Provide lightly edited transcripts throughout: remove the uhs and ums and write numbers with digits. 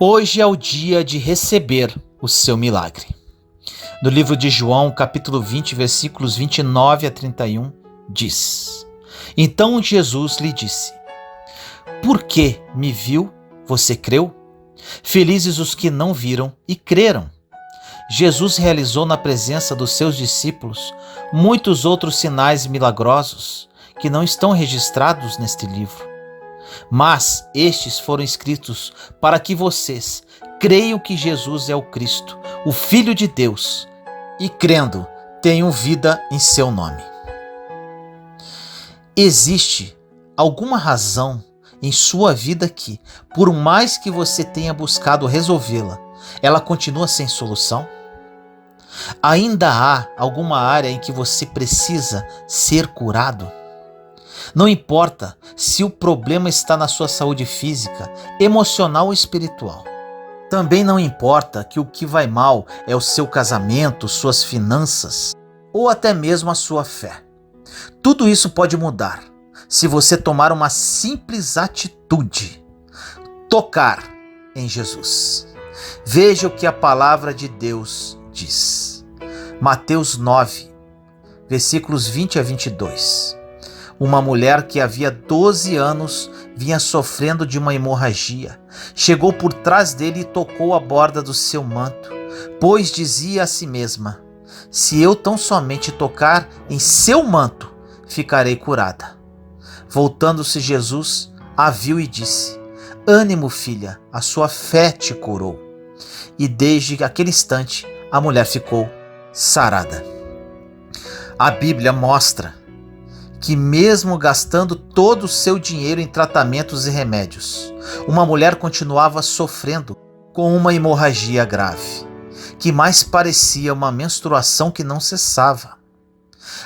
Hoje é o dia de receber o seu milagre. No livro de João, capítulo 20, versículos 29 a 31, diz: Então Jesus lhe disse: Por que me viu, você creu? Felizes os que não viram e creram. Jesus realizou na presença dos seus discípulos muitos outros sinais milagrosos que não estão registrados neste livro. Mas estes foram escritos para que vocês creiam que Jesus é o Cristo, o Filho de Deus, e crendo, tenham vida em seu nome. Existe alguma razão em sua vida que, por mais que você tenha buscado resolvê-la, ela continua sem solução? Ainda há alguma área em que você precisa ser curado? Não importa se o problema está na sua saúde física, emocional ou espiritual. Também não importa que o que vai mal é o seu casamento, suas finanças ou até mesmo a sua fé. Tudo isso pode mudar se você tomar uma simples atitude: tocar em Jesus. Veja o que a palavra de Deus diz. Mateus 9, versículos 20 a 22. Uma mulher que havia 12 anos vinha sofrendo de uma hemorragia. Chegou por trás dele e tocou a borda do seu manto, pois dizia a si mesma: Se eu tão somente tocar em seu manto, ficarei curada. Voltando-se Jesus, a viu e disse: Ânimo, filha, a sua fé te curou. E desde aquele instante, a mulher ficou sarada. A Bíblia mostra que mesmo gastando todo o seu dinheiro em tratamentos e remédios, uma mulher continuava sofrendo com uma hemorragia grave, que mais parecia uma menstruação que não cessava.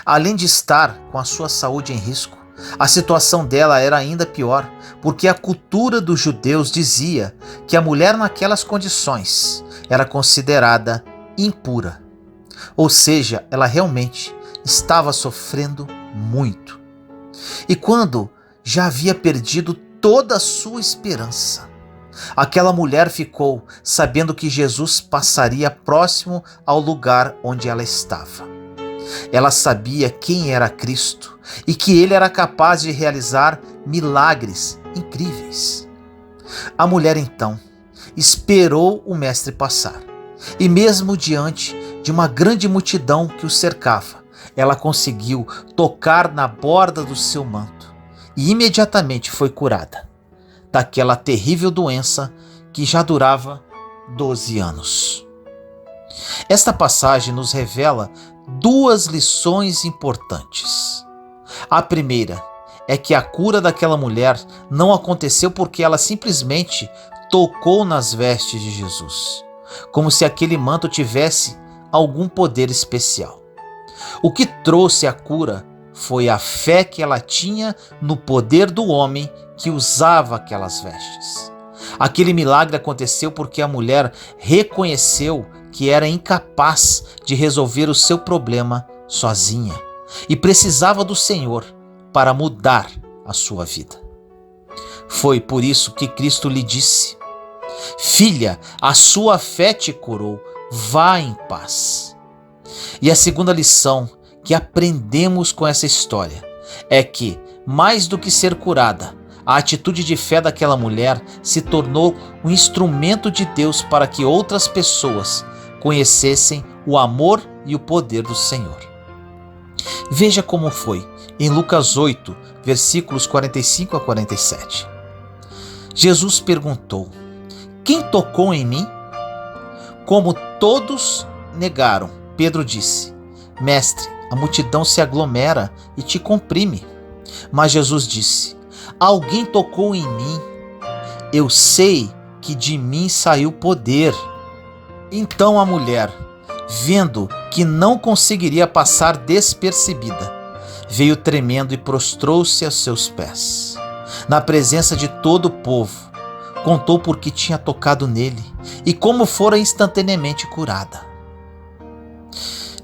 Além de estar com a sua saúde em risco, a situação dela era ainda pior, porque a cultura dos judeus dizia que a mulher naquelas condições era considerada impura. Ou seja, ela realmente estava sofrendo muito. E quando já havia perdido toda a sua esperança, aquela mulher ficou sabendo que Jesus passaria próximo ao lugar onde ela estava. Ela sabia quem era Cristo e que ele era capaz de realizar milagres incríveis. A mulher então esperou o mestre passar, e mesmo diante de uma grande multidão que o cercava, ela conseguiu tocar na borda do seu manto e imediatamente foi curada daquela terrível doença que já durava 12 anos. Esta passagem nos revela duas lições importantes. A primeira é que a cura daquela mulher não aconteceu porque ela simplesmente tocou nas vestes de Jesus, como se aquele manto tivesse algum poder especial. O que trouxe a cura foi a fé que ela tinha no poder do homem que usava aquelas vestes. Aquele milagre aconteceu porque a mulher reconheceu que era incapaz de resolver o seu problema sozinha e precisava do Senhor para mudar a sua vida. Foi por isso que Cristo lhe disse: Filha, a sua fé te curou, vá em paz. E a segunda lição que aprendemos com essa história é que, mais do que ser curada, a atitude de fé daquela mulher se tornou um instrumento de Deus para que outras pessoas conhecessem o amor e o poder do Senhor. Veja como foi em Lucas 8, versículos 45 a 47. Jesus perguntou: Quem tocou em mim? Como todos negaram, Pedro disse: Mestre, a multidão se aglomera e te comprime. Mas Jesus disse: Alguém tocou em mim. Eu sei que de mim saiu poder. Então a mulher, vendo que não conseguiria passar despercebida, veio tremendo e prostrou-se aos seus pés. Na presença de todo o povo, contou por que tinha tocado nele e como fora instantaneamente curada.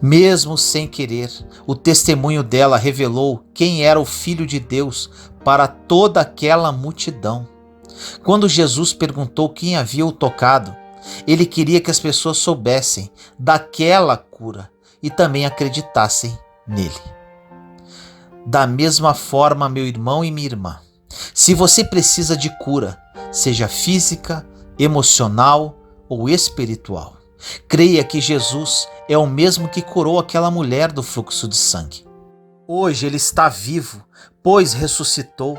Mesmo sem querer, o testemunho dela revelou quem era o Filho de Deus para toda aquela multidão. Quando Jesus perguntou quem havia o tocado, ele queria que as pessoas soubessem daquela cura e também acreditassem nele. Da mesma forma, meu irmão e minha irmã, se você precisa de cura, seja física, emocional ou espiritual, creia que Jesus é o mesmo que curou aquela mulher do fluxo de sangue. Hoje ele está vivo, pois ressuscitou,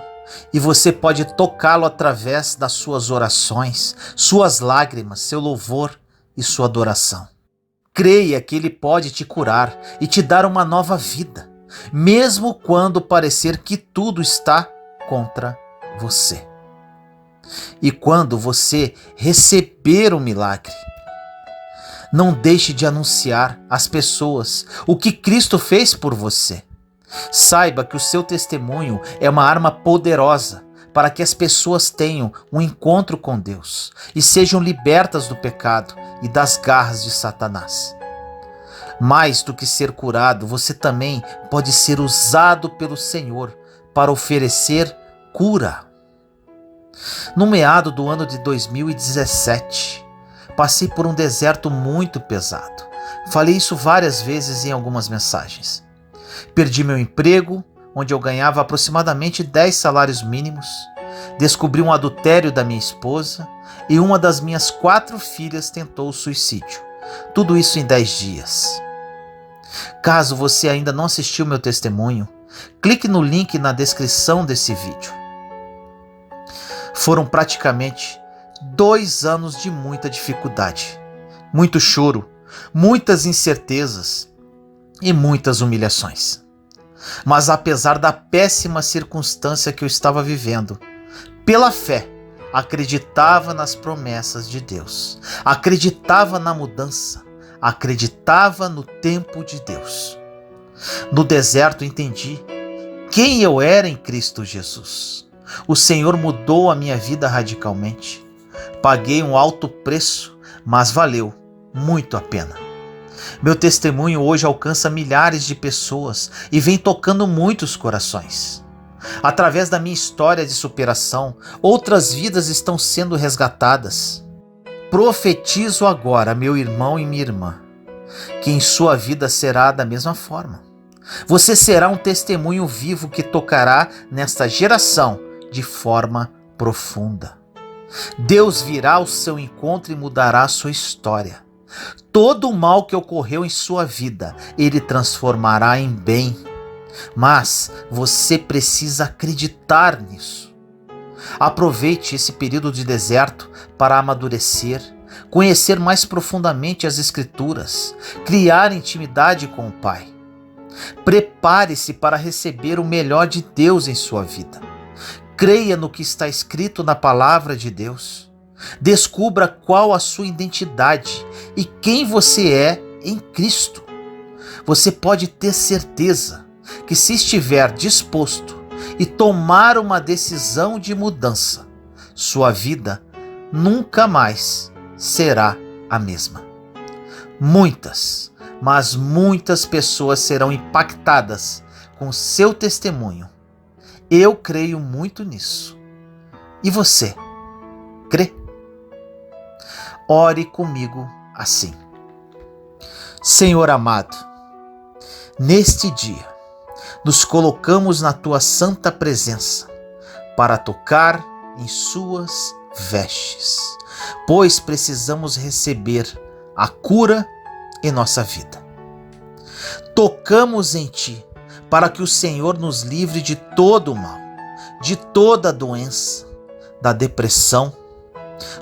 e você pode tocá-lo através das suas orações, suas lágrimas, seu louvor e sua adoração. Creia que ele pode te curar e te dar uma nova vida, mesmo quando parecer que tudo está contra você. E quando você receber o milagre, não deixe de anunciar às pessoas o que Cristo fez por você. Saiba que o seu testemunho é uma arma poderosa para que as pessoas tenham um encontro com Deus e sejam libertas do pecado e das garras de Satanás. Mais do que ser curado, você também pode ser usado pelo Senhor para oferecer cura. No meado do ano de 2017, passei por um deserto muito pesado. Falei isso várias vezes em algumas mensagens. Perdi meu emprego, onde eu ganhava aproximadamente 10 salários mínimos. Descobri um adultério da minha esposa e uma das minhas 4 filhas tentou o suicídio. Tudo isso em 10 dias. Caso você ainda não assistiu meu testemunho, clique no link na descrição desse vídeo. Foram praticamente 2 anos de muita dificuldade, muito choro, muitas incertezas e muitas humilhações. Mas apesar da péssima circunstância que eu estava vivendo, pela fé, acreditava nas promessas de Deus, acreditava na mudança, acreditava no tempo de Deus. No deserto entendi quem eu era em Cristo Jesus. O Senhor mudou a minha vida radicalmente. Paguei um alto preço, mas valeu muito a pena. Meu testemunho hoje alcança milhares de pessoas e vem tocando muitos corações. Através da minha história de superação, outras vidas estão sendo resgatadas. Profetizo agora, meu irmão e minha irmã, que em sua vida será da mesma forma. Você será um testemunho vivo que tocará nesta geração de forma profunda. Deus virá ao seu encontro e mudará a sua história. Todo o mal que ocorreu em sua vida, Ele transformará em bem. Mas você precisa acreditar nisso. Aproveite esse período de deserto para amadurecer, conhecer mais profundamente as Escrituras, criar intimidade com o Pai. Prepare-se para receber o melhor de Deus em sua vida. Creia no que está escrito na palavra de Deus. Descubra qual a sua identidade e quem você é em Cristo. Você pode ter certeza que, se estiver disposto e tomar uma decisão de mudança, sua vida nunca mais será a mesma. Muitas, mas muitas pessoas serão impactadas com seu testemunho. Eu creio muito nisso. E você, crê? Ore comigo assim. Senhor amado, neste dia, nos colocamos na Tua santa presença para tocar em Suas vestes, pois precisamos receber a cura em nossa vida. Tocamos em Ti para que o Senhor nos livre de todo o mal, de toda a doença, da depressão,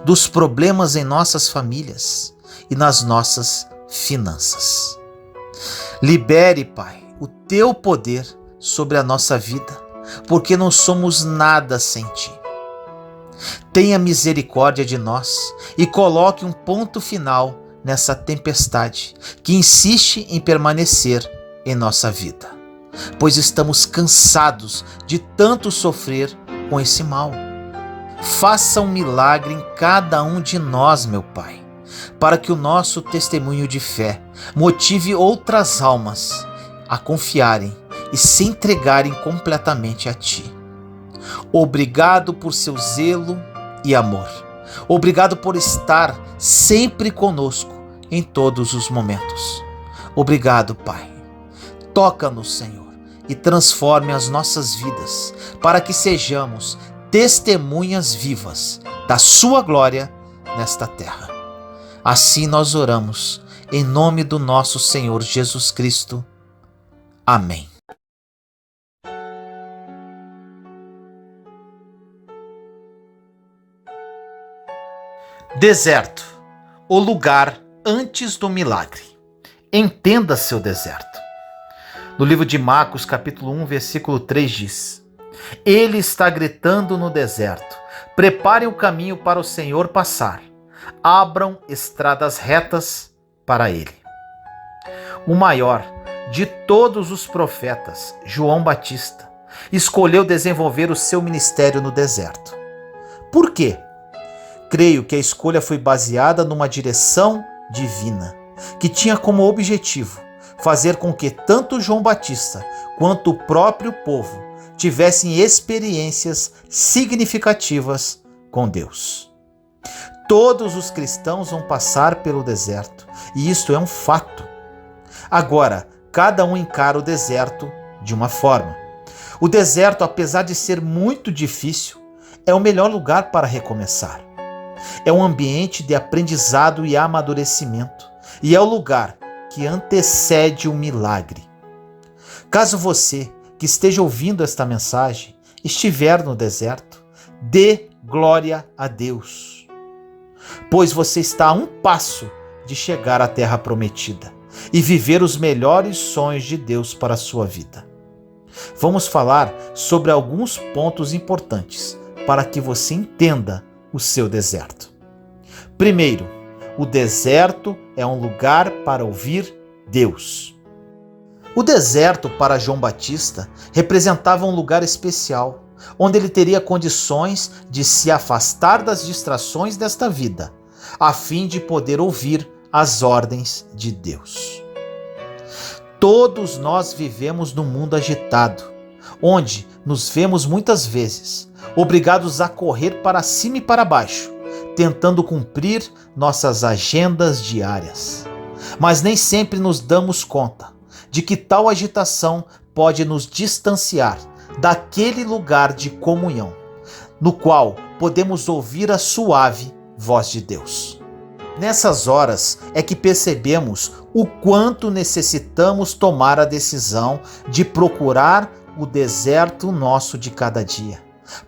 dos problemas em nossas famílias e nas nossas finanças. Libere, Pai, o Teu poder sobre a nossa vida, porque não somos nada sem Ti. Tenha misericórdia de nós e coloque um ponto final nessa tempestade que insiste em permanecer em nossa vida, pois estamos cansados de tanto sofrer com esse mal. Faça um milagre em cada um de nós, meu Pai, para que o nosso testemunho de fé motive outras almas a confiarem e se entregarem completamente a Ti. Obrigado por seu zelo e amor. Obrigado por estar sempre conosco em todos os momentos. Obrigado, Pai. Toca-nos, Senhor, e transforme as nossas vidas para que sejamos testemunhas vivas da sua glória nesta terra. Assim nós oramos, em nome do nosso Senhor Jesus Cristo. Amém. Deserto, o lugar antes do milagre. Entenda seu deserto. No livro de Marcos, capítulo 1, versículo 3 diz: Ele está gritando no deserto: preparem o caminho para o Senhor passar. Abram estradas retas para ele. O maior de todos os profetas, João Batista, escolheu desenvolver o seu ministério no deserto. Por quê? Creio que a escolha foi baseada numa direção divina, que tinha como objetivo fazer com que tanto João Batista quanto o próprio povo tivessem experiências significativas com Deus. Todos os cristãos vão passar pelo deserto, e isto é um fato. Agora, cada um encara o deserto de uma forma. O deserto, apesar de ser muito difícil, é o melhor lugar para recomeçar. É um ambiente de aprendizado e amadurecimento, e é o lugar que antecede o milagre. Caso você que esteja ouvindo esta mensagem estiver no deserto, dê glória a Deus, pois você está a um passo de chegar à terra prometida e viver os melhores sonhos de Deus para a sua vida. Vamos falar sobre alguns pontos importantes para que você entenda o seu deserto. Primeiro, o deserto é um lugar para ouvir Deus. O deserto para João Batista representava um lugar especial, onde ele teria condições de se afastar das distrações desta vida, a fim de poder ouvir as ordens de Deus. Todos nós vivemos num mundo agitado, onde nos vemos muitas vezes obrigados a correr para cima e para baixo, tentando cumprir nossas agendas diárias. Mas nem sempre nos damos conta de que tal agitação pode nos distanciar daquele lugar de comunhão, no qual podemos ouvir a suave voz de Deus. Nessas horas é que percebemos o quanto necessitamos tomar a decisão de procurar o deserto nosso de cada dia,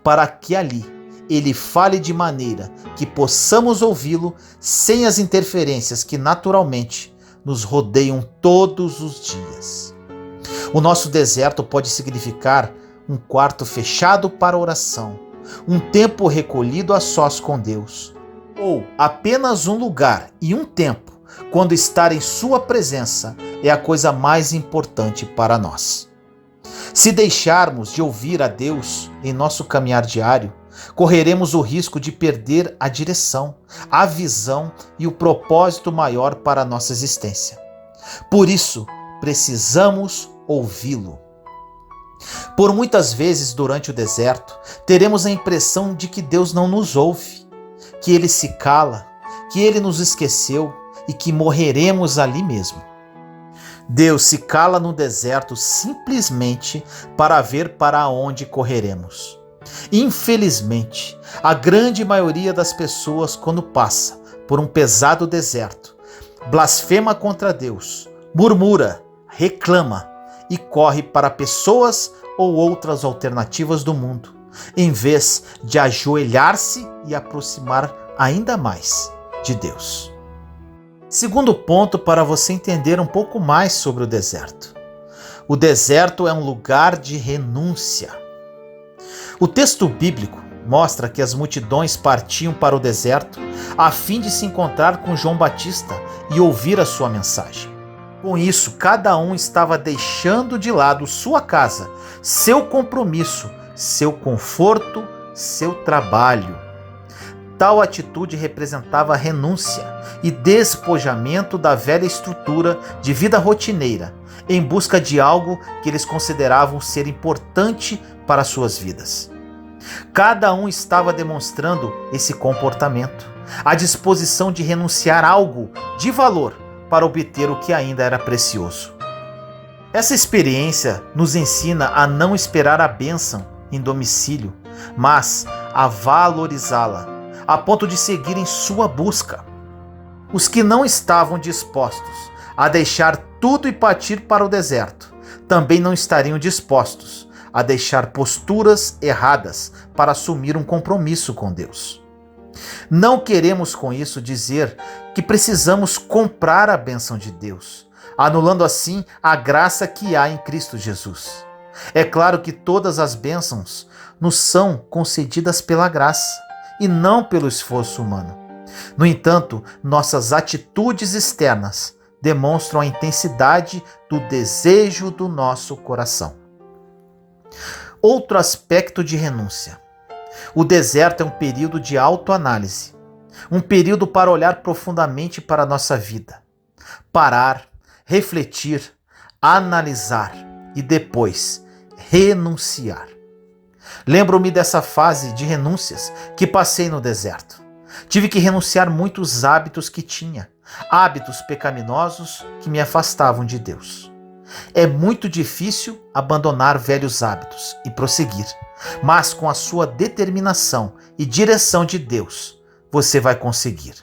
para que ali ele fale de maneira que possamos ouvi-lo sem as interferências que naturalmente nos rodeiam todos os dias. O nosso deserto pode significar um quarto fechado para oração, um tempo recolhido a sós com Deus, ou apenas um lugar e um tempo quando estar em sua presença é a coisa mais importante para nós. Se deixarmos de ouvir a Deus em nosso caminhar diário, correremos o risco de perder a direção, a visão e o propósito maior para a nossa existência. Por isso, precisamos ouvi-lo. Por muitas vezes durante o deserto, teremos a impressão de que Deus não nos ouve, que Ele se cala, que Ele nos esqueceu e que morreremos ali mesmo. Deus se cala no deserto simplesmente para ver para onde correremos. Infelizmente, a grande maioria das pessoas, quando passa por um pesado deserto, blasfema contra Deus, murmura, reclama e corre para pessoas ou outras alternativas do mundo, em vez de ajoelhar-se e aproximar ainda mais de Deus. Segundo ponto para você entender um pouco mais sobre o deserto. O deserto é um lugar de renúncia. O texto bíblico mostra que as multidões partiam para o deserto a fim de se encontrar com João Batista e ouvir a sua mensagem. Com isso, cada um estava deixando de lado sua casa, seu compromisso, seu conforto, seu trabalho. Tal atitude representava renúncia e despojamento da velha estrutura de vida rotineira, em busca de algo que eles consideravam ser importante para suas vidas. Cada um estava demonstrando esse comportamento, a disposição de renunciar a algo de valor para obter o que ainda era precioso. Essa experiência nos ensina a não esperar a bênção em domicílio, mas a valorizá-la, a ponto de seguir em sua busca. Os que não estavam dispostos a deixar tudo e partir para o deserto, também não estariam dispostos a deixar posturas erradas para assumir um compromisso com Deus. Não queremos com isso dizer que precisamos comprar a bênção de Deus, anulando assim a graça que há em Cristo Jesus. É claro que todas as bênçãos nos são concedidas pela graça e não pelo esforço humano. No entanto, nossas atitudes externas demonstram a intensidade do desejo do nosso coração. Outro aspecto de renúncia. O deserto é um período de autoanálise, um período para olhar profundamente para a nossa vida, parar, refletir, analisar e depois renunciar. Lembro-me dessa fase de renúncias que passei no deserto. Tive que renunciar muitos hábitos que tinha, hábitos pecaminosos que me afastavam de Deus. É muito difícil abandonar velhos hábitos e prosseguir, mas com a sua determinação e direção de Deus, você vai conseguir.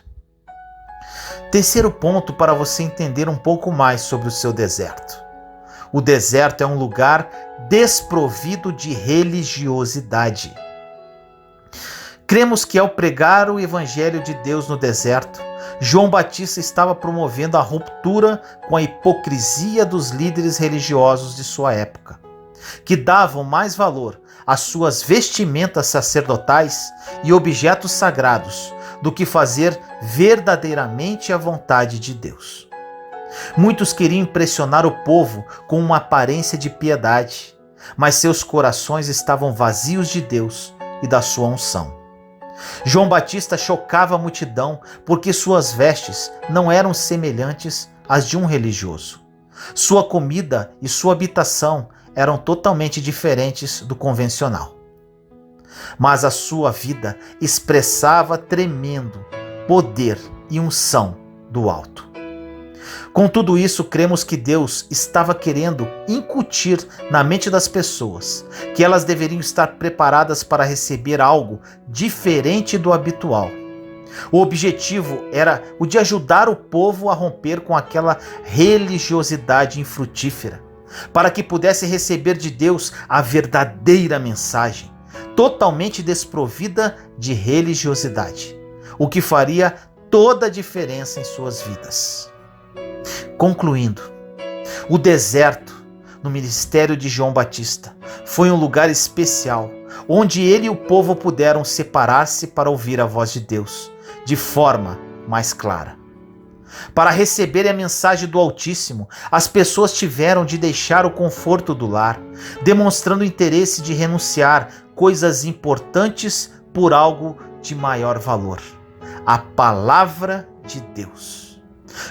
Terceiro ponto para você entender um pouco mais sobre o seu deserto. O deserto é um lugar desprovido de religiosidade. Cremos que ao pregar o Evangelho de Deus no deserto, João Batista estava promovendo a ruptura com a hipocrisia dos líderes religiosos de sua época, que davam mais valor às suas vestimentas sacerdotais e objetos sagrados do que fazer verdadeiramente a vontade de Deus. Muitos queriam impressionar o povo com uma aparência de piedade, mas seus corações estavam vazios de Deus e da sua unção. João Batista chocava a multidão porque suas vestes não eram semelhantes às de um religioso. Sua comida e sua habitação eram totalmente diferentes do convencional. Mas a sua vida expressava tremendo poder e unção do alto. Com tudo isso, cremos que Deus estava querendo incutir na mente das pessoas que elas deveriam estar preparadas para receber algo diferente do habitual. O objetivo era o de ajudar o povo a romper com aquela religiosidade infrutífera, para que pudesse receber de Deus a verdadeira mensagem, totalmente desprovida de religiosidade, o que faria toda a diferença em suas vidas. Concluindo, o deserto no ministério de João Batista foi um lugar especial, onde ele e o povo puderam separar-se para ouvir a voz de Deus de forma mais clara. Para receber a mensagem do Altíssimo, as pessoas tiveram de deixar o conforto do lar, demonstrando interesse de renunciar coisas importantes por algo de maior valor: a palavra de Deus.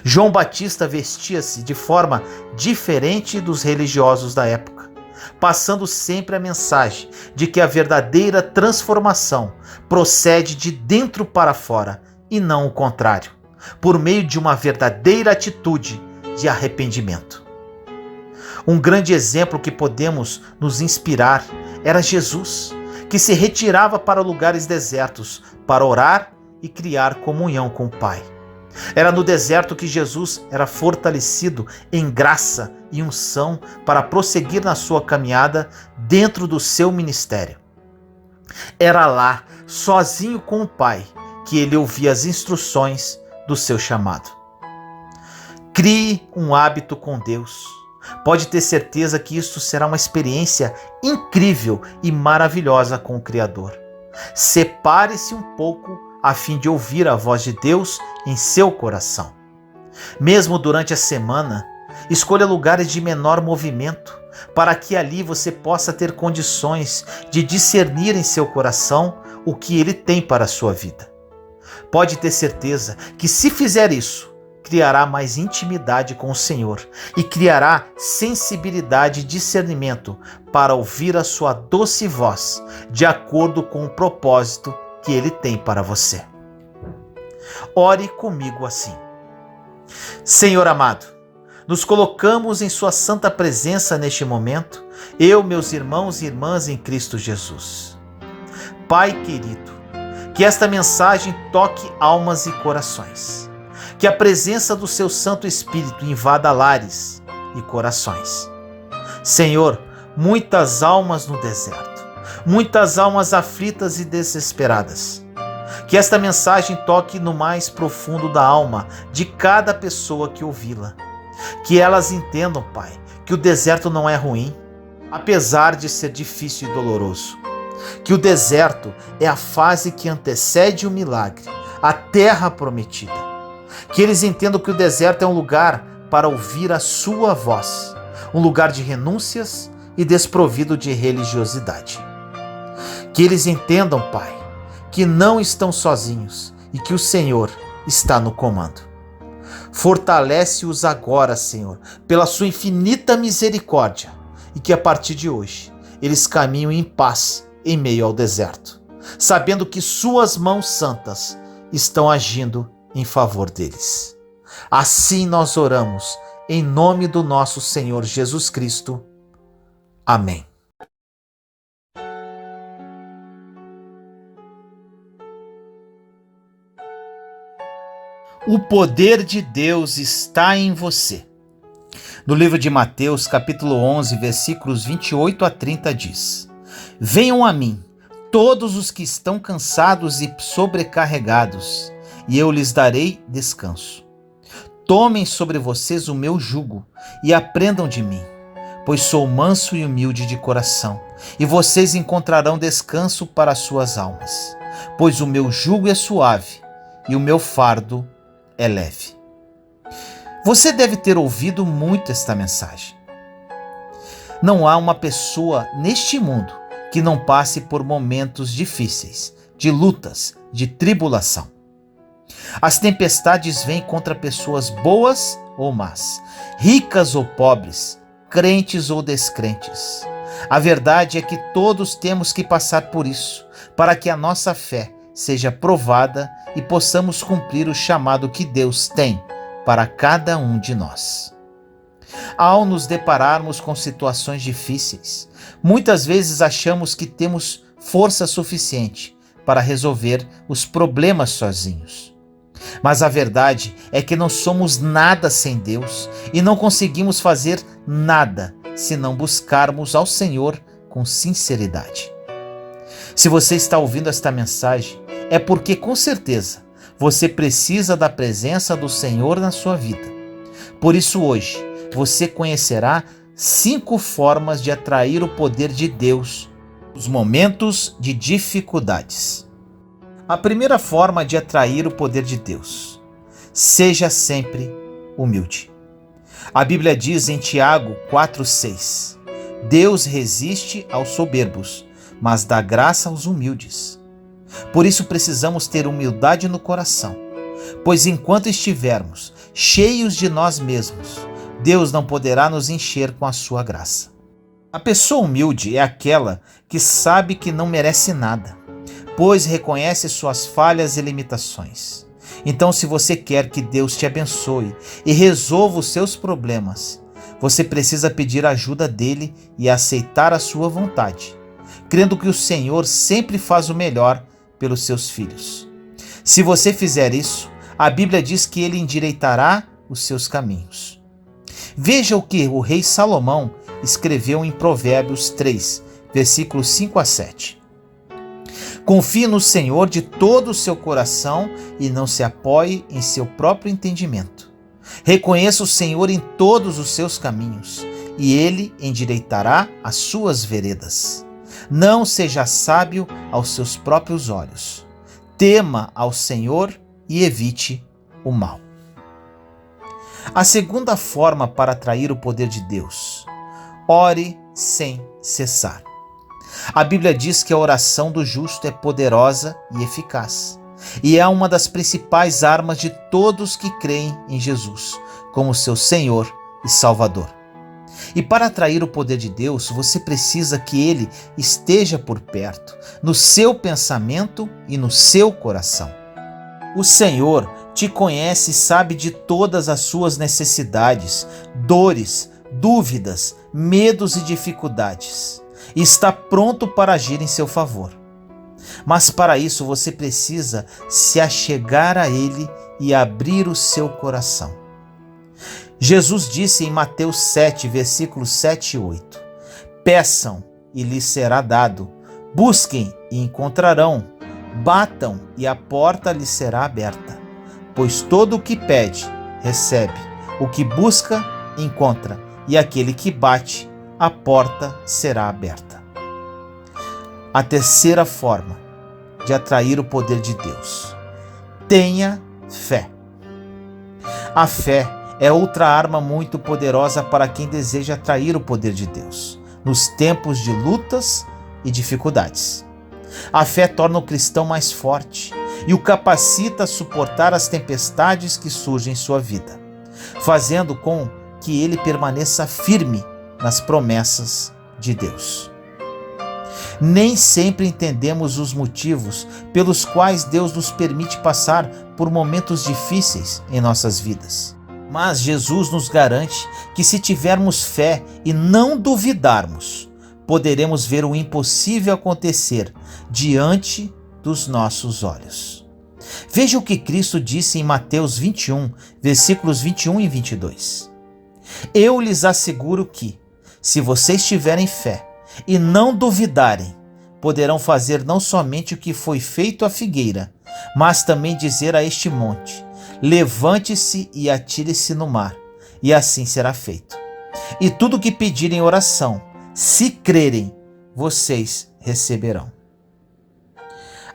João Batista vestia-se de forma diferente dos religiosos da época, passando sempre a mensagem de que a verdadeira transformação procede de dentro para fora e não o contrário, por meio de uma verdadeira atitude de arrependimento. Um grande exemplo que podemos nos inspirar era Jesus, que se retirava para lugares desertos para orar e criar comunhão com o Pai. Era no deserto que Jesus era fortalecido em graça e unção para prosseguir na sua caminhada dentro do seu ministério. Era lá, sozinho com o Pai, que ele ouvia as instruções do seu chamado. Crie um hábito com Deus. Pode ter certeza que isto será uma experiência incrível e maravilhosa com o Criador. Separe-se um pouco a fim de ouvir a voz de Deus em seu coração. Mesmo durante a semana, escolha lugares de menor movimento, para que ali você possa ter condições de discernir em seu coração o que ele tem para a sua vida. Pode ter certeza que, se fizer isso, criará mais intimidade com o Senhor e criará sensibilidade e discernimento para ouvir a sua doce voz, de acordo com o propósito que Ele tem para você. Ore comigo assim. Senhor amado, nos colocamos em sua santa presença neste momento, eu, meus irmãos e irmãs em Cristo Jesus. Pai querido, que esta mensagem toque almas e corações. Que a presença do seu Santo Espírito invada lares e corações. Senhor, muitas almas no deserto, muitas almas aflitas e desesperadas. Que esta mensagem toque no mais profundo da alma de cada pessoa que ouvi-la. Que elas entendam, Pai, que o deserto não é ruim, apesar de ser difícil e doloroso. Que o deserto é a fase que antecede o milagre, a terra prometida. Que eles entendam que o deserto é um lugar para ouvir a sua voz, um lugar de renúncias e desprovido de religiosidade. Que eles entendam, Pai, que não estão sozinhos e que o Senhor está no comando. Fortalece-os agora, Senhor, pela sua infinita misericórdia, e que a partir de hoje eles caminhem em paz em meio ao deserto, sabendo que suas mãos santas estão agindo em favor deles. Assim nós oramos, em nome do nosso Senhor Jesus Cristo. Amém. O poder de Deus está em você. No livro de Mateus, capítulo 11, versículos 28 a 30 diz: Venham a mim, todos os que estão cansados e sobrecarregados, e eu lhes darei descanso. Tomem sobre vocês o meu jugo e aprendam de mim, pois sou manso e humilde de coração, e vocês encontrarão descanso para as suas almas, pois o meu jugo é suave e o meu fardo é leve. Você deve ter ouvido muito esta mensagem. Não há uma pessoa neste mundo que não passe por momentos difíceis, de lutas, de tribulação. As tempestades vêm contra pessoas boas ou más, ricas ou pobres, crentes ou descrentes. A verdade é que todos temos que passar por isso, para que a nossa fé seja provada e possamos cumprir o chamado que Deus tem para cada um de nós. Ao nos depararmos com situações difíceis, muitas vezes achamos que temos força suficiente para resolver os problemas sozinhos. Mas a verdade é que não somos nada sem Deus e não conseguimos fazer nada se não buscarmos ao Senhor com sinceridade. Se você está ouvindo esta mensagem, é porque com certeza você precisa da presença do Senhor na sua vida. Por isso hoje você conhecerá 5 formas de atrair o poder de Deus nos momentos de dificuldades. A primeira forma de atrair o poder de Deus: seja sempre humilde. A Bíblia diz em Tiago 4,6: Deus resiste aos soberbos, mas dá graça aos humildes. Por isso precisamos ter humildade no coração, pois enquanto estivermos cheios de nós mesmos, Deus não poderá nos encher com a sua graça. A pessoa humilde é aquela que sabe que não merece nada, pois reconhece suas falhas e limitações. Então, se você quer que Deus te abençoe e resolva os seus problemas, você precisa pedir a ajuda dele e aceitar a sua vontade, crendo que o Senhor sempre faz o melhor pelos seus filhos. Se você fizer isso, a Bíblia diz que ele endireitará os seus caminhos. Veja o que o rei Salomão escreveu em Provérbios 3, versículos 5 a 7. Confie no Senhor de todo o seu coração e não se apoie em seu próprio entendimento. Reconheça o Senhor em todos os seus caminhos e ele endireitará as suas veredas. Não seja sábio aos seus próprios olhos. Tema ao Senhor e evite o mal. A segunda forma para atrair o poder de Deus: ore sem cessar. A Bíblia diz que a oração do justo é poderosa e eficaz. e é uma das principais armas de todos que creem em Jesus como seu Senhor e Salvador. E para atrair o poder de Deus, você precisa que Ele esteja por perto, no seu pensamento e no seu coração. O Senhor te conhece e sabe de todas as suas necessidades, dores, dúvidas, medos e dificuldades, e está pronto para agir em seu favor. Mas para isso você precisa se achegar a Ele e abrir o seu coração. Jesus disse em Mateus 7, versículos 7 e 8: Peçam e lhes será dado, busquem e encontrarão, batam e a porta lhes será aberta. Pois todo o que pede, recebe, o que busca, encontra, e aquele que bate, a porta será aberta. A terceira forma de atrair o poder de Deus: tenha fé. A fé é outra arma muito poderosa para quem deseja atrair o poder de Deus nos tempos de lutas e dificuldades. A fé torna o cristão mais forte e o capacita a suportar as tempestades que surgem em sua vida, fazendo com que ele permaneça firme nas promessas de Deus. Nem sempre entendemos os motivos pelos quais Deus nos permite passar por momentos difíceis em nossas vidas. Mas Jesus nos garante que se tivermos fé e não duvidarmos, poderemos ver o impossível acontecer diante dos nossos olhos. Veja o que Cristo disse em Mateus 21, versículos 21 e 22. Eu lhes asseguro que, se vocês tiverem fé e não duvidarem, poderão fazer não somente o que foi feito à figueira, mas também dizer a este monte: levante-se e atire-se no mar, e assim será feito. E tudo o que pedirem em oração, se crerem, vocês receberão.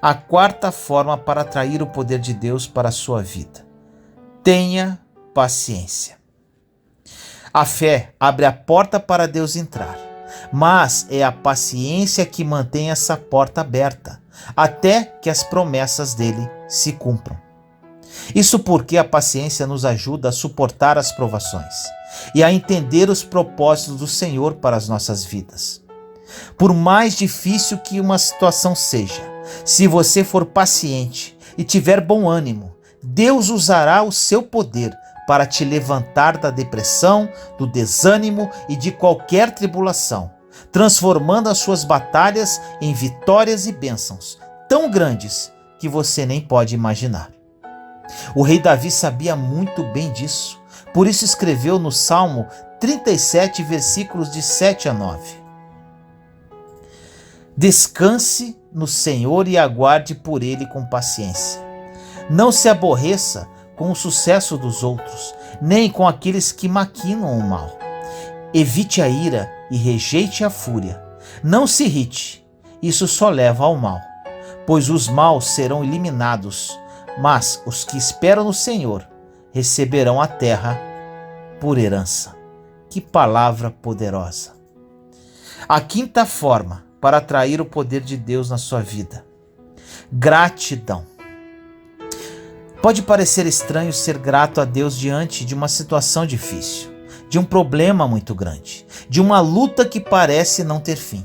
A quarta forma para atrair o poder de Deus para a sua vida: tenha paciência. A fé abre a porta para Deus entrar, mas é a paciência que mantém essa porta aberta, até que as promessas dele se cumpram. Isso porque a paciência nos ajuda a suportar as provações e a entender os propósitos do Senhor para as nossas vidas. Por mais difícil que uma situação seja, se você for paciente e tiver bom ânimo, Deus usará o seu poder para te levantar da depressão, do desânimo e de qualquer tribulação, transformando as suas batalhas em vitórias e bênçãos tão grandes que você nem pode imaginar. O rei Davi sabia muito bem disso, por isso escreveu no Salmo 37, versículos de 7 a 9. Descanse no Senhor e aguarde por Ele com paciência. Não se aborreça com o sucesso dos outros, nem com aqueles que maquinam o mal. Evite a ira e rejeite a fúria. Não se irrite, isso só leva ao mal, pois os maus serão eliminados, mas os que esperam no Senhor receberão a terra por herança. Que palavra poderosa! A quinta forma para atrair o poder de Deus na sua vida: gratidão. Pode parecer estranho ser grato a Deus diante de uma situação difícil, de um problema muito grande, de uma luta que parece não ter fim.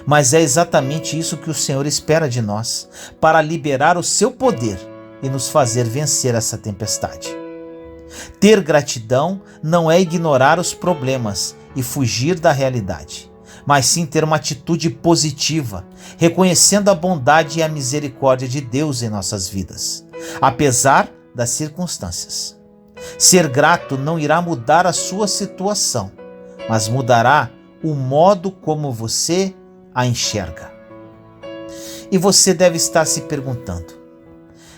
Mas é exatamente isso que o Senhor espera de nós, para liberar o seu poder e nos fazer vencer essa tempestade. Ter gratidão não é ignorar os problemas e fugir da realidade, mas sim ter uma atitude positiva, reconhecendo a bondade e a misericórdia de Deus em nossas vidas, apesar das circunstâncias. Ser grato não irá mudar a sua situação, mas mudará o modo como você a enxerga. E você deve estar se perguntando: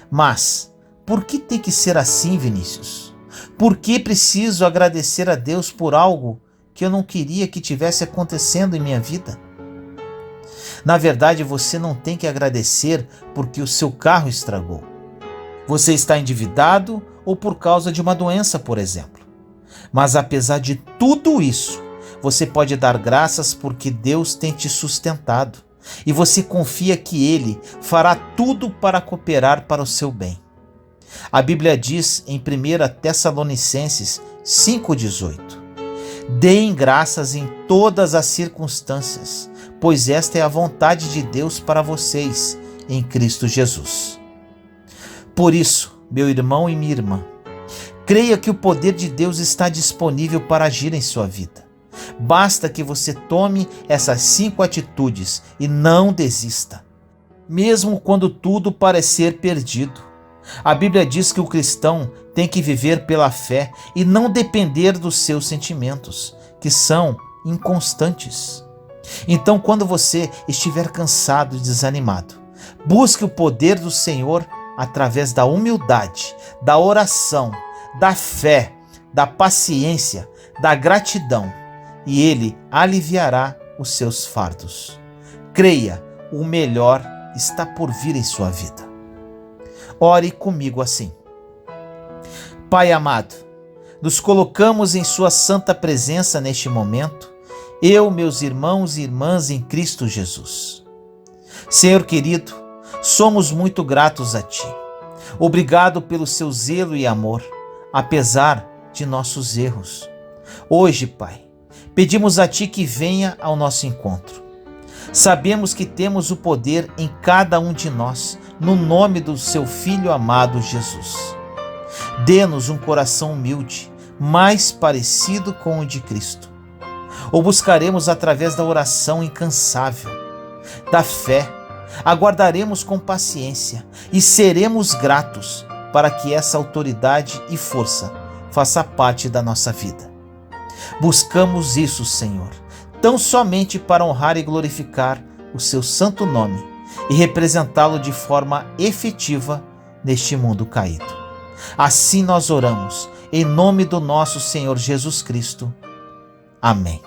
mas por que tem que ser assim, Vinícius? Por que preciso agradecer a Deus por algo que eu não queria que tivesse acontecendo em minha vida? Na verdade, você não tem que agradecer porque o seu carro estragou. Você está endividado ou por causa de uma doença, por exemplo. Mas apesar de tudo isso, você pode dar graças porque Deus tem te sustentado, e você confia que Ele fará tudo para cooperar para o seu bem. A Bíblia diz em 1 Tessalonicenses 5,18: Deem graças em todas as circunstâncias, pois esta é a vontade de Deus para vocês em Cristo Jesus. Por isso, meu irmão e minha irmã, creia que o poder de Deus está disponível para agir em sua vida. Basta que você tome essas 5 atitudes e não desista, mesmo quando tudo parecer perdido. A Bíblia diz que o cristão tem que viver pela fé e não depender dos seus sentimentos, que são inconstantes. Então, quando você estiver cansado e desanimado, busque o poder do Senhor através da humildade, da oração, da fé, da paciência, da gratidão, e Ele aliviará os seus fardos. Creia, o melhor está por vir em sua vida. Ore comigo assim. Pai amado, nos colocamos em sua santa presença neste momento, eu, meus irmãos e irmãs em Cristo Jesus. Senhor querido, somos muito gratos a Ti. Obrigado pelo seu zelo e amor, apesar de nossos erros. Hoje, Pai, pedimos a Ti que venha ao nosso encontro. Sabemos que temos o poder em cada um de nós, no nome do Seu Filho amado Jesus. Dê-nos um coração humilde, mais parecido com o de Cristo. O buscaremos através da oração incansável, da fé, aguardaremos com paciência e seremos gratos para que essa autoridade e força faça parte da nossa vida. Buscamos isso, Senhor, tão somente para honrar e glorificar o Seu santo nome e representá-lo de forma efetiva neste mundo caído. Assim nós oramos, em nome do nosso Senhor Jesus Cristo. Amém.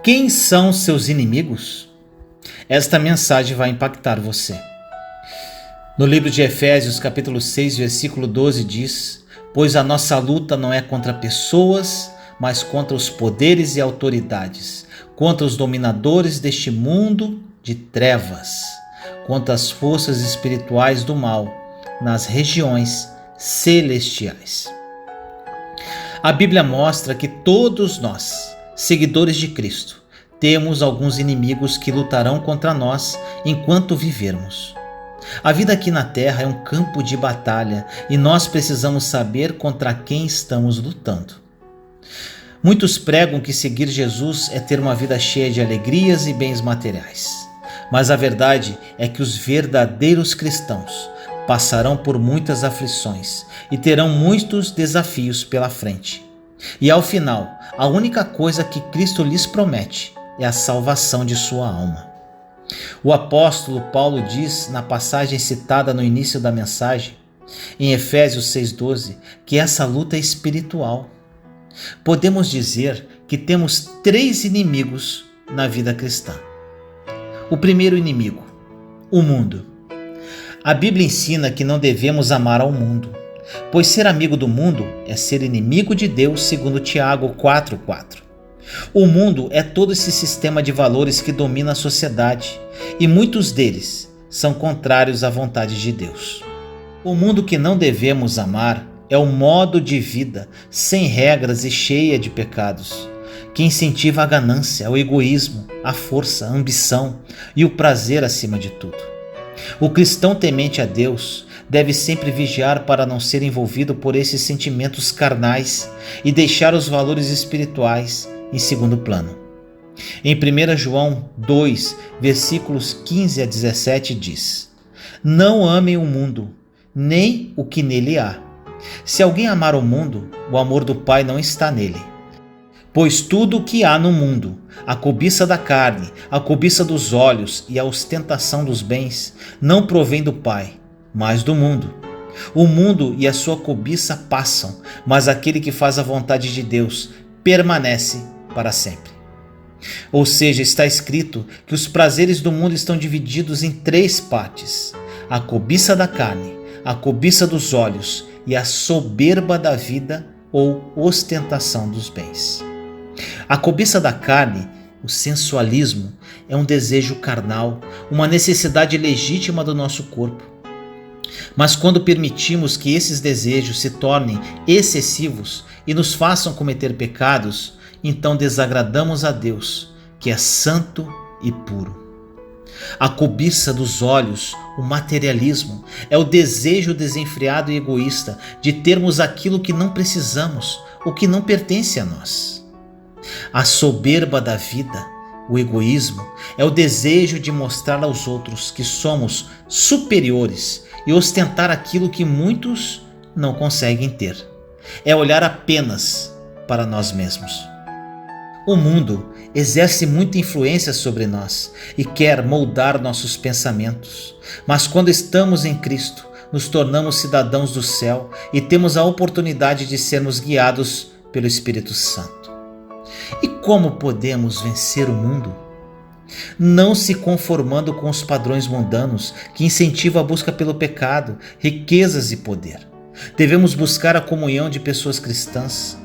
Quem são seus inimigos? Esta mensagem vai impactar você. No livro de Efésios, capítulo 6, versículo 12 diz: Pois a nossa luta não é contra pessoas, mas contra os poderes e autoridades, contra os dominadores deste mundo de trevas, contra as forças espirituais do mal nas regiões celestiais. A Bíblia mostra que todos nós, seguidores de Cristo, temos alguns inimigos que lutarão contra nós enquanto vivermos. A vida aqui na Terra é um campo de batalha e nós precisamos saber contra quem estamos lutando. Muitos pregam que seguir Jesus é ter uma vida cheia de alegrias e bens materiais. Mas a verdade é que os verdadeiros cristãos passarão por muitas aflições e terão muitos desafios pela frente. E ao final, a única coisa que Cristo lhes promete é a salvação de sua alma. O apóstolo Paulo diz na passagem citada no início da mensagem, em Efésios 6,12, que essa luta é espiritual. Podemos dizer que temos 3 inimigos na vida cristã. O primeiro inimigo, o mundo. A Bíblia ensina que não devemos amar ao mundo, pois ser amigo do mundo é ser inimigo de Deus, segundo Tiago 4,4. O mundo é todo esse sistema de valores que domina a sociedade, e muitos deles são contrários à vontade de Deus. O mundo que não devemos amar é o modo de vida sem regras e cheia de pecados, que incentiva a ganância, o egoísmo, a força, a ambição e o prazer acima de tudo. O cristão temente a Deus deve sempre vigiar para não ser envolvido por esses sentimentos carnais e deixar os valores espirituais em segundo plano. Em 1 João 2, versículos 15 a 17 diz: Não amem o mundo, nem o que nele há. Se alguém amar o mundo, o amor do Pai não está nele. Pois tudo o que há no mundo, a cobiça da carne, a cobiça dos olhos e a ostentação dos bens, não provém do Pai, mas do mundo. O mundo e a sua cobiça passam, mas aquele que faz a vontade de Deus permanece para sempre. Ou seja, está escrito que os prazeres do mundo estão divididos em 3 partes: a cobiça da carne, a cobiça dos olhos e a soberba da vida ou ostentação dos bens. A cobiça da carne, o sensualismo, é um desejo carnal, uma necessidade legítima do nosso corpo. Mas quando permitimos que esses desejos se tornem excessivos e nos façam cometer pecados, então desagradamos a Deus, que é santo e puro. A cobiça dos olhos, o materialismo, é o desejo desenfreado e egoísta de termos aquilo que não precisamos, o que não pertence a nós. A soberba da vida, o egoísmo, é o desejo de mostrar aos outros que somos superiores e ostentar aquilo que muitos não conseguem ter. É olhar apenas para nós mesmos. O mundo exerce muita influência sobre nós e quer moldar nossos pensamentos. Mas quando estamos em Cristo, nos tornamos cidadãos do céu e temos a oportunidade de sermos guiados pelo Espírito Santo. E como podemos vencer o mundo? Não se conformando com os padrões mundanos que incentivam a busca pelo pecado, riquezas e poder. Devemos buscar a comunhão de pessoas cristãs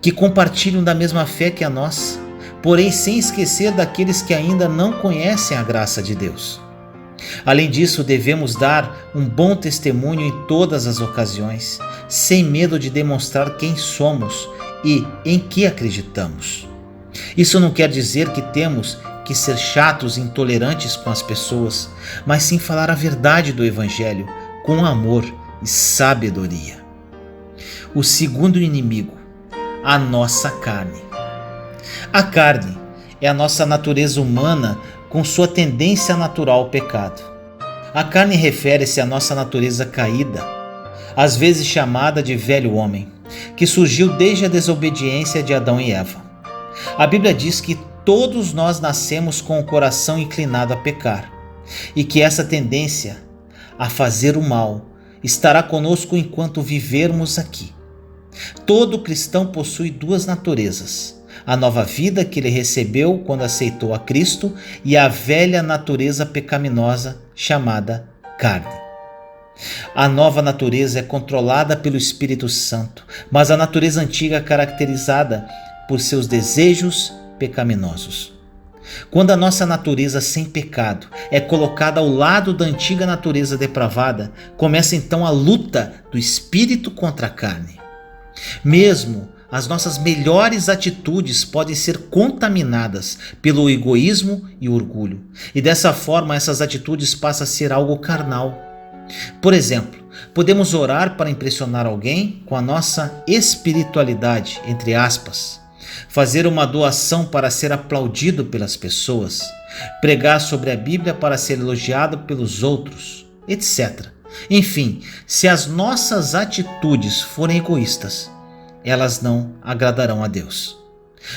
que compartilham da mesma fé que a nossa, porém sem esquecer daqueles que ainda não conhecem a graça de Deus. Além disso, devemos dar um bom testemunho em todas as ocasiões, sem medo de demonstrar quem somos e em que acreditamos. Isso não quer dizer que temos que ser chatos e intolerantes com as pessoas, mas sim falar a verdade do Evangelho com amor e sabedoria. O segundo inimigo, a nossa carne. A carne é a nossa natureza humana com sua tendência natural ao pecado. A carne refere-se à nossa natureza caída, às vezes chamada de velho homem, que surgiu desde a desobediência de Adão e Eva. A Bíblia diz que todos nós nascemos com o coração inclinado a pecar e que essa tendência a fazer o mal estará conosco enquanto vivermos aqui. Todo cristão possui duas naturezas: a nova vida que ele recebeu quando aceitou a Cristo e a velha natureza pecaminosa chamada carne. A nova natureza é controlada pelo Espírito Santo, mas a natureza antiga é caracterizada por seus desejos pecaminosos. Quando a nossa natureza sem pecado é colocada ao lado da antiga natureza depravada, começa então a luta do espírito contra a carne. Mesmo as nossas melhores atitudes podem ser contaminadas pelo egoísmo e orgulho, e dessa forma essas atitudes passam a ser algo carnal. Por exemplo, podemos orar para impressionar alguém com a nossa espiritualidade, entre aspas, fazer uma doação para ser aplaudido pelas pessoas, pregar sobre a Bíblia para ser elogiado pelos outros, etc. Enfim, se as nossas atitudes forem egoístas, elas não agradarão a Deus.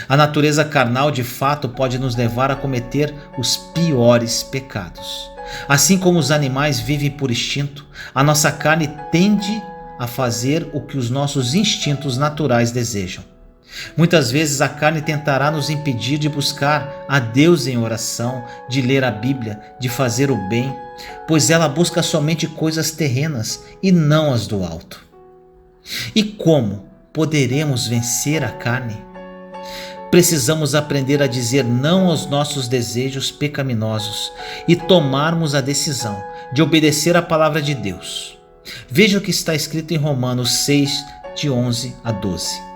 A natureza carnal de fato pode nos levar a cometer os piores pecados. Assim como os animais vivem por instinto, a nossa carne tende a fazer o que os nossos instintos naturais desejam. Muitas vezes a carne tentará nos impedir de buscar a Deus em oração, de ler a Bíblia, de fazer o bem, pois ela busca somente coisas terrenas e não as do alto. E como poderemos vencer a carne? Precisamos aprender a dizer não aos nossos desejos pecaminosos e tomarmos a decisão de obedecer à palavra de Deus. Veja o que está escrito em Romanos 6, de 11 a 12.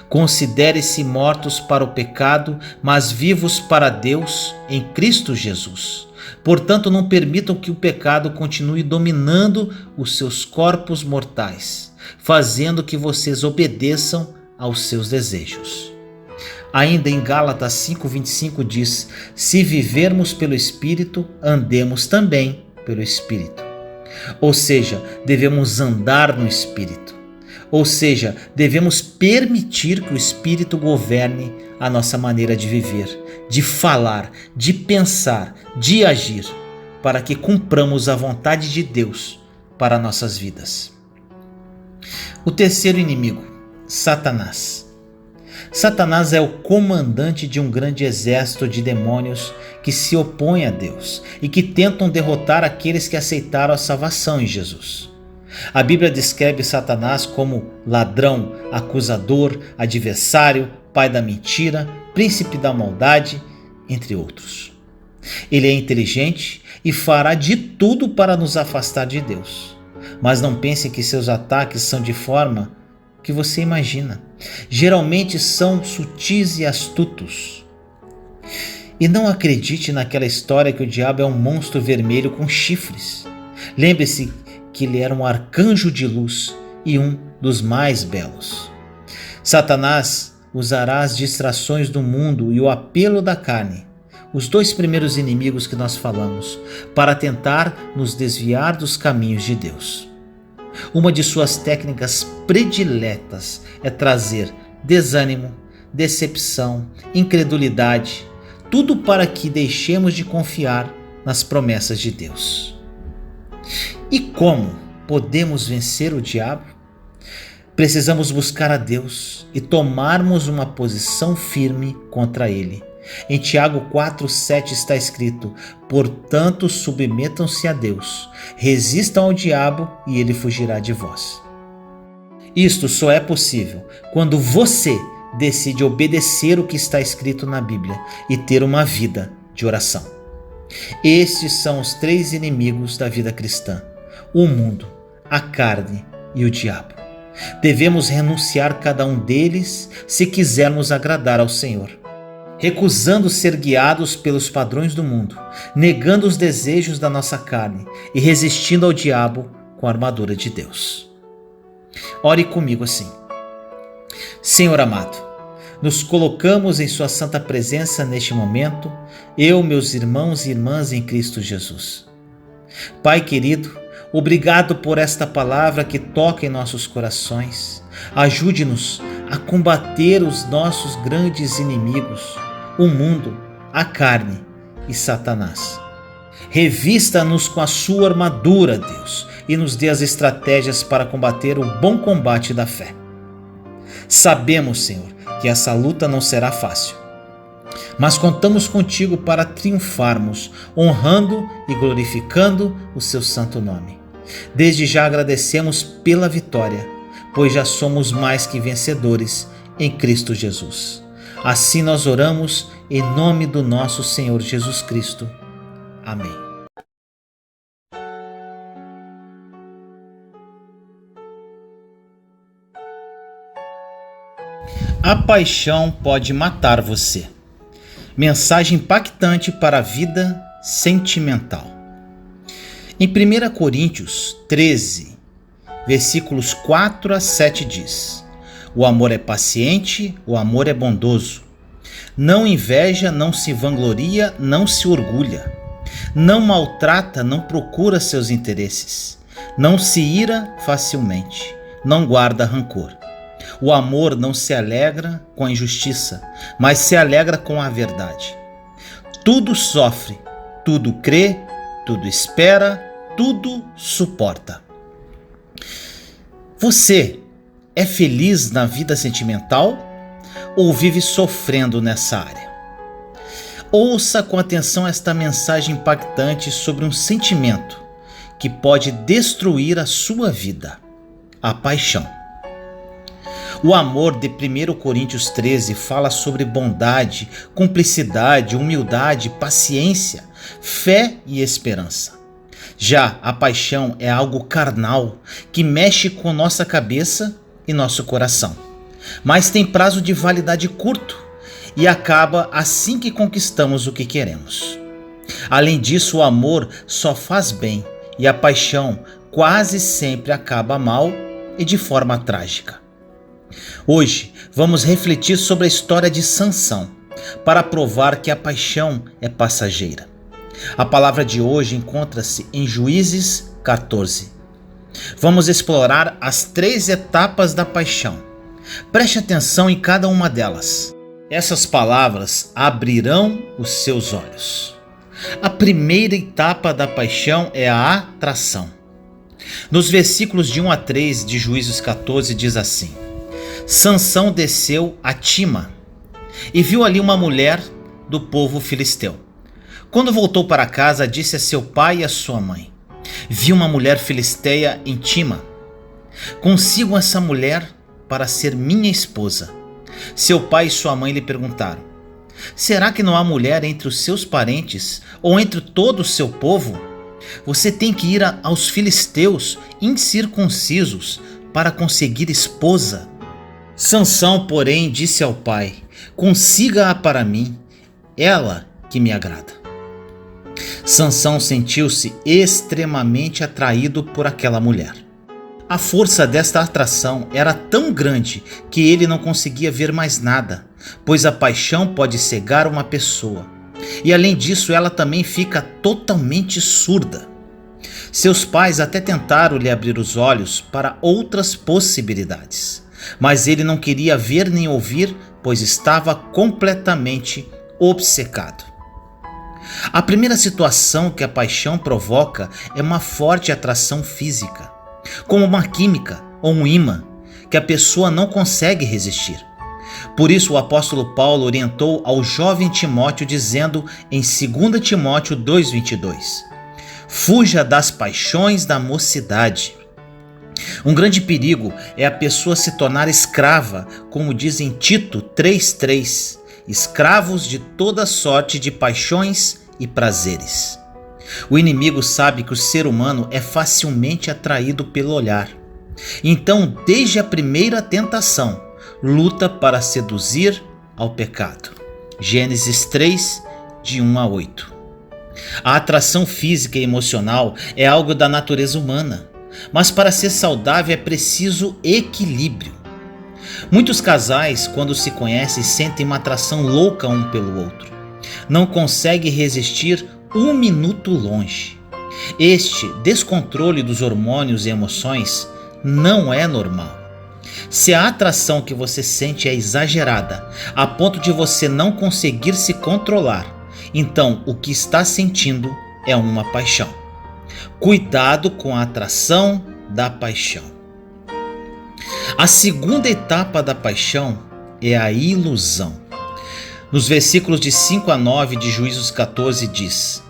Considere-se mortos para o pecado, mas vivos para Deus em Cristo Jesus. Portanto, não permitam que o pecado continue dominando os seus corpos mortais, fazendo que vocês obedeçam aos seus desejos. Ainda em Gálatas 5:25 diz: se vivermos pelo Espírito, andemos também pelo Espírito. Ou seja, devemos andar no Espírito. Ou seja, devemos permitir que o Espírito governe a nossa maneira de viver, de falar, de pensar, de agir, para que cumpramos a vontade de Deus para nossas vidas. O terceiro inimigo, Satanás. Satanás é o comandante de um grande exército de demônios que se opõem a Deus e que tentam derrotar aqueles que aceitaram a salvação em Jesus. A Bíblia descreve Satanás como ladrão, acusador, adversário, pai da mentira, príncipe da maldade, entre outros. Ele é inteligente e fará de tudo para nos afastar de Deus. Mas não pense que seus ataques são de forma que você imagina. Geralmente são sutis e astutos. E não acredite naquela história que o diabo é um monstro vermelho com chifres. Lembre-se que ele era um arcanjo de luz e um dos mais belos. Satanás usará as distrações do mundo e o apelo da carne, os dois primeiros inimigos que nós falamos, para tentar nos desviar dos caminhos de Deus. Uma de suas técnicas prediletas é trazer desânimo, decepção, incredulidade, tudo para que deixemos de confiar nas promessas de Deus. E como podemos vencer o diabo? Precisamos buscar a Deus e tomarmos uma posição firme contra ele. Em Tiago 4,7 está escrito: portanto, submetam-se a Deus, resistam ao diabo e ele fugirá de vós. Isto só é possível quando você decide obedecer o que está escrito na Bíblia e ter uma vida de oração. Estes são os três inimigos da vida cristã: o mundo, a carne e o diabo. Devemos renunciar cada um deles se quisermos agradar ao Senhor. Recusando ser guiados pelos padrões do mundo, negando os desejos da nossa carne e resistindo ao diabo com a armadura de Deus. Ore comigo assim: Senhor amado, nos colocamos em sua santa presença neste momento, eu, meus irmãos e irmãs em Cristo Jesus. Pai querido, obrigado por esta palavra que toca em nossos corações. Ajude-nos a combater os nossos grandes inimigos, o mundo, a carne e Satanás. Revista-nos com a sua armadura, Deus, e nos dê as estratégias para combater o bom combate da fé. Sabemos, Senhor, que essa luta não será fácil, mas contamos contigo para triunfarmos, honrando e glorificando o seu santo nome. Desde já agradecemos pela vitória, pois já somos mais que vencedores em Cristo Jesus. Assim nós oramos em nome do nosso Senhor Jesus Cristo. Amém. A paixão pode matar você. Mensagem impactante para a vida sentimental. Em 1 Coríntios 13, versículos 4 a 7 diz: o amor é paciente, o amor é bondoso. Não inveja, não se vangloria, não se orgulha. Não maltrata, não procura seus interesses. Não se ira facilmente, não guarda rancor. O amor não se alegra com a injustiça, mas se alegra com a verdade. Tudo sofre, tudo crê, tudo espera, tudo suporta. Você é feliz na vida sentimental ou vive sofrendo nessa área? Ouça com atenção esta mensagem impactante sobre um sentimento que pode destruir a sua vida: a paixão. O amor de 1 Coríntios 13 fala sobre bondade, cumplicidade, humildade, paciência, fé e esperança. Já a paixão é algo carnal que mexe com nossa cabeça e nosso coração, mas tem prazo de validade curto e acaba assim que conquistamos o que queremos. Além disso, o amor só faz bem e a paixão quase sempre acaba mal e de forma trágica. Hoje vamos refletir sobre a história de Sansão para provar que a paixão é passageira. A palavra de hoje encontra-se em Juízes 14. Vamos explorar as 3 etapas da paixão. Preste atenção em cada uma delas. Essas palavras abrirão os seus olhos. A primeira etapa da paixão é a atração. Nos versículos de 1 a 3 de Juízes 14 diz assim: Sansão desceu a Tima e viu ali uma mulher do povo filisteu. Quando voltou para casa, disse a seu pai e a sua mãe: Vi uma mulher filisteia em Tima. Consigo essa mulher para ser minha esposa. Seu pai e sua mãe lhe perguntaram: será que não há mulher entre os seus parentes ou entre todo o seu povo? Você tem que ir aos filisteus incircuncisos para conseguir esposa. Sansão, porém, disse ao pai: consiga-a para mim, ela que me agrada. Sansão sentiu-se extremamente atraído por aquela mulher. A força desta atração era tão grande que ele não conseguia ver mais nada, pois a paixão pode cegar uma pessoa. E além disso, ela também fica totalmente surda. Seus pais até tentaram lhe abrir os olhos para outras possibilidades, mas ele não queria ver nem ouvir, pois estava completamente obcecado. A primeira situação que a paixão provoca é uma forte atração física, como uma química ou um ímã, que a pessoa não consegue resistir. Por isso o apóstolo Paulo orientou ao jovem Timóteo dizendo em 2 Timóteo 2,22: fuja das paixões da mocidade. Um grande perigo é a pessoa se tornar escrava, como diz em Tito 3,3, escravos de toda sorte de paixões e prazeres. O inimigo sabe que o ser humano é facilmente atraído pelo olhar. Então, desde a primeira tentação, luta para seduzir ao pecado. Gênesis 3, de 1 a 8. A atração física e emocional é algo da natureza humana, mas para ser saudável é preciso equilíbrio. Muitos casais, quando se conhecem, sentem uma atração louca um pelo outro. Não conseguem resistir um minuto longe. Este descontrole dos hormônios e emoções não é normal. Se a atração que você sente é exagerada, a ponto de você não conseguir se controlar, então o que está sentindo é uma paixão. Cuidado com a atração da paixão. A segunda etapa da paixão é a ilusão. Nos versículos de 5 a 9 de Juízes 14 diz: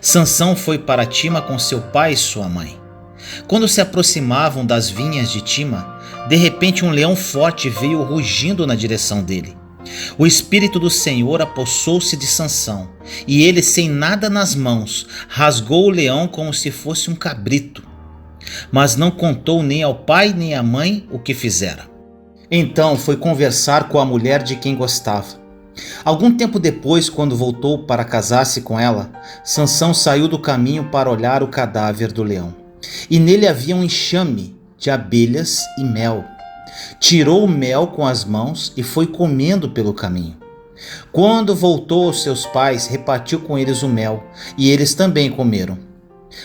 Sansão foi para Tima com seu pai e sua mãe. Quando se aproximavam das vinhas de Tima, de repente um leão forte veio rugindo na direção dele. O Espírito do Senhor apossou-se de Sansão, e ele, sem nada nas mãos, rasgou o leão como se fosse um cabrito. Mas não contou nem ao pai nem à mãe o que fizera. Então foi conversar com a mulher de quem gostava. Algum tempo depois, quando voltou para casar-se com ela, Sansão saiu do caminho para olhar o cadáver do leão. E nele havia um enxame de abelhas e mel. Tirou o mel com as mãos e foi comendo pelo caminho. Quando voltou aos seus pais, repartiu com eles o mel, e eles também comeram.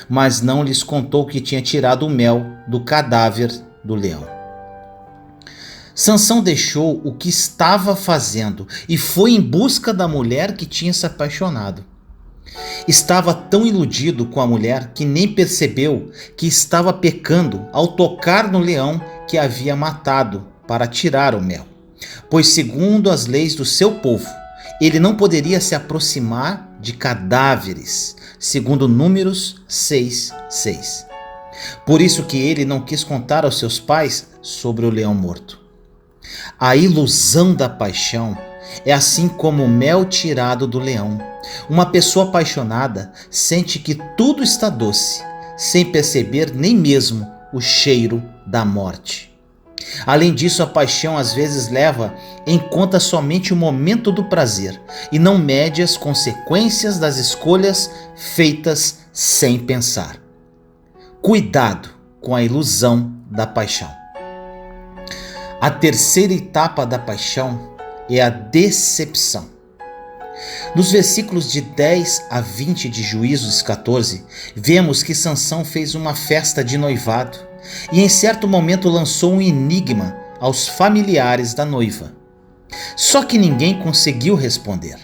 Mas não lhes contou que tinha tirado o mel do cadáver do leão. Sansão deixou o que estava fazendo e foi em busca da mulher que tinha se apaixonado. Estava tão iludido com a mulher que nem percebeu que estava pecando ao tocar no leão que havia matado para tirar o mel, pois segundo as leis do seu povo, ele não poderia se aproximar de cadáveres, segundo Números 6:6. Por isso que ele não quis contar aos seus pais sobre o leão morto. A ilusão da paixão é assim como o mel tirado do leão. Uma pessoa apaixonada sente que tudo está doce, sem perceber nem mesmo o cheiro da morte. Além disso, a paixão às vezes leva em conta somente o momento do prazer e não mede as consequências das escolhas feitas sem pensar. Cuidado com a ilusão da paixão. A terceira etapa da paixão é a decepção. Nos versículos de 10 a 20 de Juízes 14, vemos que Sansão fez uma festa de noivado e em certo momento lançou um enigma aos familiares da noiva. Só que ninguém conseguiu responder.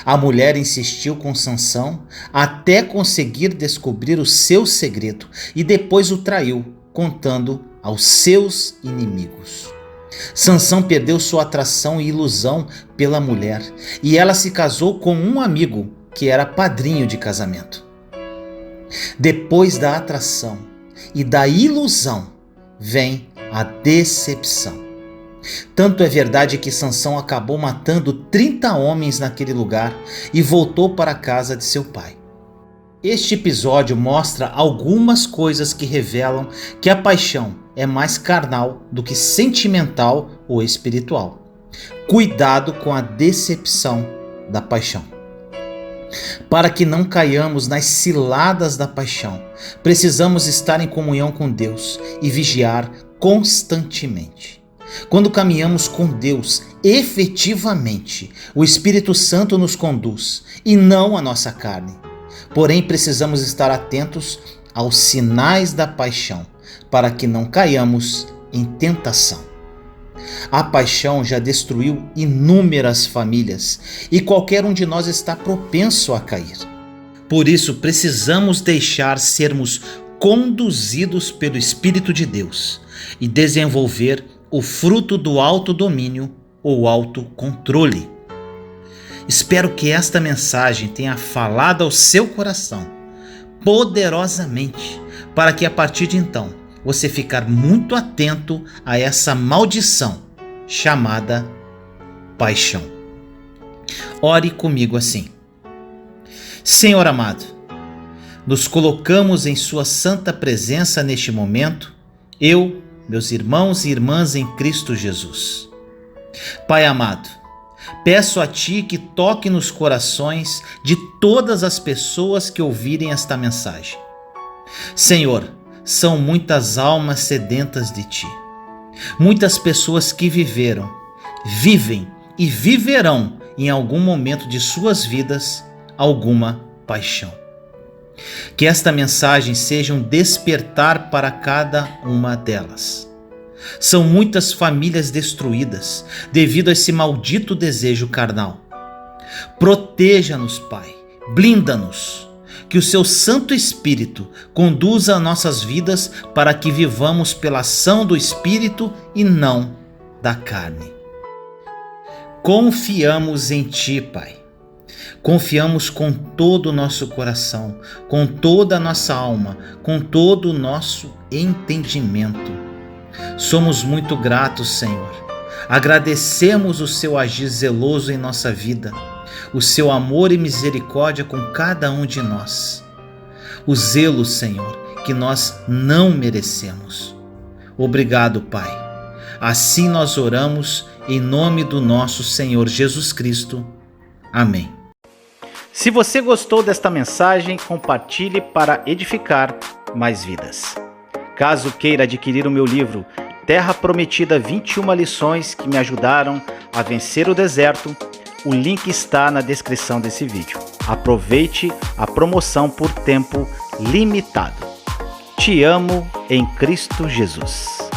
A mulher insistiu com Sansão até conseguir descobrir o seu segredo e depois o traiu, contando aos seus inimigos. Sansão perdeu sua atração e ilusão pela mulher e ela se casou com um amigo que era padrinho de casamento. Depois da atração e da ilusão vem a decepção. Tanto é verdade que Sansão acabou matando 30 homens naquele lugar e voltou para a casa de seu pai. Este episódio mostra algumas coisas que revelam que a paixão é mais carnal do que sentimental ou espiritual. Cuidado com a decepção da paixão. Para que não caiamos nas ciladas da paixão, precisamos estar em comunhão com Deus e vigiar constantemente. Quando caminhamos com Deus, efetivamente, o Espírito Santo nos conduz e não a nossa carne. Porém, precisamos estar atentos aos sinais da paixão, para que não caiamos em tentação. A paixão já destruiu inúmeras famílias e qualquer um de nós está propenso a cair. Por isso, precisamos deixar sermos conduzidos pelo Espírito de Deus e desenvolver o fruto do autodomínio ou autocontrole. Espero que esta mensagem tenha falado ao seu coração poderosamente, para que a partir de então você ficar muito atento a essa maldição chamada paixão. Ore comigo assim. Senhor amado, nos colocamos em sua santa presença neste momento, eu, meus irmãos e irmãs em Cristo Jesus. Pai amado, peço a Ti que toque nos corações de todas as pessoas que ouvirem esta mensagem. Senhor, são muitas almas sedentas de Ti. Muitas pessoas que viveram, vivem e viverão em algum momento de suas vidas alguma paixão. Que esta mensagem seja um despertar para cada uma delas. São muitas famílias destruídas devido a esse maldito desejo carnal. Proteja-nos, Pai, blinda-nos, que o Seu Santo Espírito conduza nossas vidas para que vivamos pela ação do Espírito e não da carne. Confiamos em Ti, Pai. Confiamos com todo o nosso coração, com toda a nossa alma, com todo o nosso entendimento. Somos muito gratos, Senhor. Agradecemos o Seu agir zeloso em nossa vida, o Seu amor e misericórdia com cada um de nós. O zelo, Senhor, que nós não merecemos. Obrigado, Pai. Assim nós oramos em nome do nosso Senhor Jesus Cristo. Amém. Se você gostou desta mensagem, compartilhe para edificar mais vidas. Caso queira adquirir o meu livro Terra Prometida 21 lições que me ajudaram a vencer o deserto, o link está na descrição desse vídeo. Aproveite a promoção por tempo limitado. Te amo em Cristo Jesus.